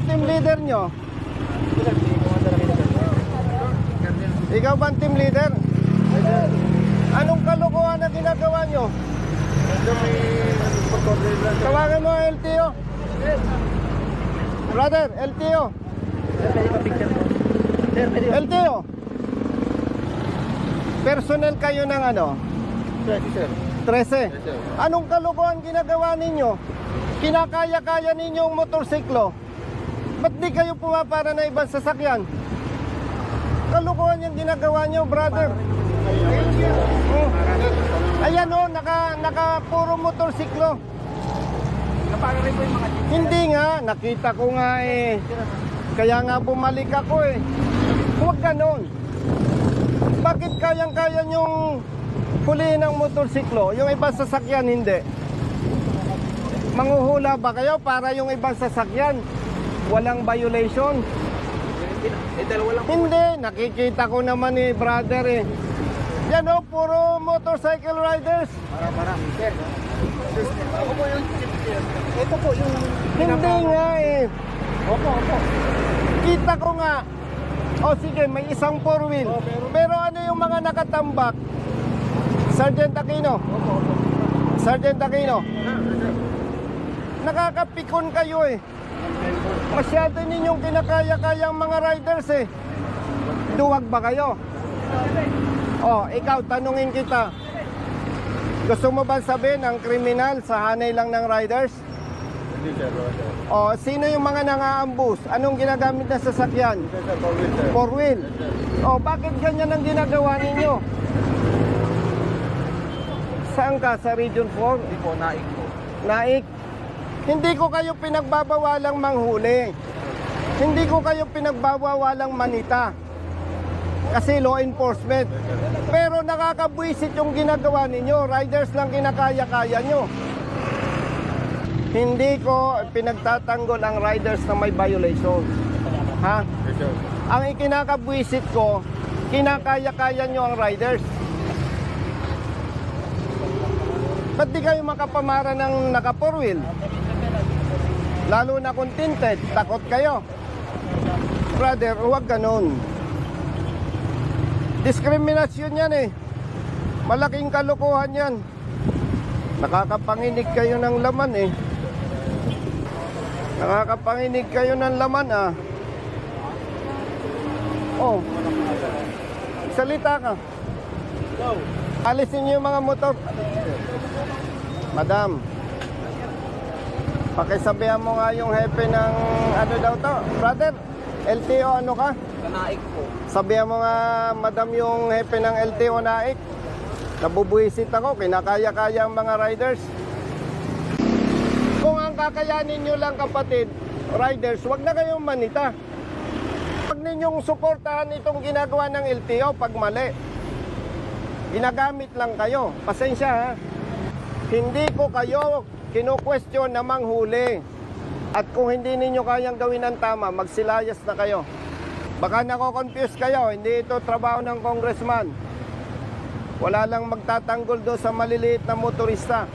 team leader nyo? Ikaw ba ang team leader? Anong kalokohan na ginagawa nyo? Tawagan mo ang LTO. Brother, LTO. LTO. Personnel kayo ng ano? 13. Anong kalokohan ginagawa ninyo? Kinakaya-kaya ninyong motorsiklo. Ba't di kayo pumapara na ibang sasakyan? Kalokohan yung ginagawa nyo, brother. Ayan o, naka puro motorsiklo. Hindi nga, nakita ko nga eh. Kaya nga bumalik ako eh. Huwag ganon. Bakit kayang-kaya nyong hulihin ng motorsiklo? Yung ibang sasakyan hindi. Manghuhula ba kayo para yung ibang sasakyan walang violation? Hindi, nakikita ko naman eh, brother eh. Yan o, puro motorcycle riders. Sir. Ako po yung ito po yung Hindi nga eh. Opo. Kita ko nga. O sige, may isang four wheel. Pero ano yung mga nakatambak? Sergeant Aquino. Sergeant Aquino. Nakakapikon kayo eh. Masyado ninyong kinakaya-kayang mga riders eh. Duwag ba kayo? Oh, ikaw, tanungin kita. Gusto mo ba sabihin ang kriminal sa hanay lang ng riders? Hindi sir. Oh, sino yung mga nang-aambus? Anong ginagamit na sasakyan? Four wheel. Oh, bakit ganyan ang ginagawa ninyo? Saan ka? Sa Region 4? Hindi po, naik po. Naik. Hindi ko kayo pinagbabawalang manghuli. Hindi ko kayo pinagbabawalang manita. Kasi law enforcement. Pero nakakabwisit yung ginagawa ninyo. Riders lang kinakaya-kaya nyo. Hindi ko pinagtatanggol ang riders na may violation. Ha? Ang ikinakabwisit ko, kinakaya-kaya nyo ang riders. Ba't di kayo makapamara ng naka four wheel? Lalo na kung tinted, takot kayo. Brother, huwag ganun. Diskriminasyon yan eh. Malaking kalokohan yan. Nakakapanginig kayo ng laman eh. Nakakapanginig kayo ng laman ah. Oh. Salita ka. Alisin niyo yung mga motor. Madam, pakisabihan mo nga yung hepe ng ano daw to. Brother, LTO ano ka? Naik po. Sabihan mo nga, madam, yung hepe ng LTO Naik. Nabubuisit ako, kinakaya-kaya ang mga riders. Kung ang kakayanin nyo lang, kapatid, riders, wag na kayong manita. Huwag ninyong suportahan itong ginagawa ng LTO pag mali. Ginagamit lang kayo. Pasensya ha. Hindi ko kayo kinu-question na manghuli. At kung hindi ninyo kayang gawin ang tama, magsilayas na kayo. Baka nako-confuse kayo, hindi ito trabaho ng congressman. Wala lang magtatanggol doon sa maliliit na motorista.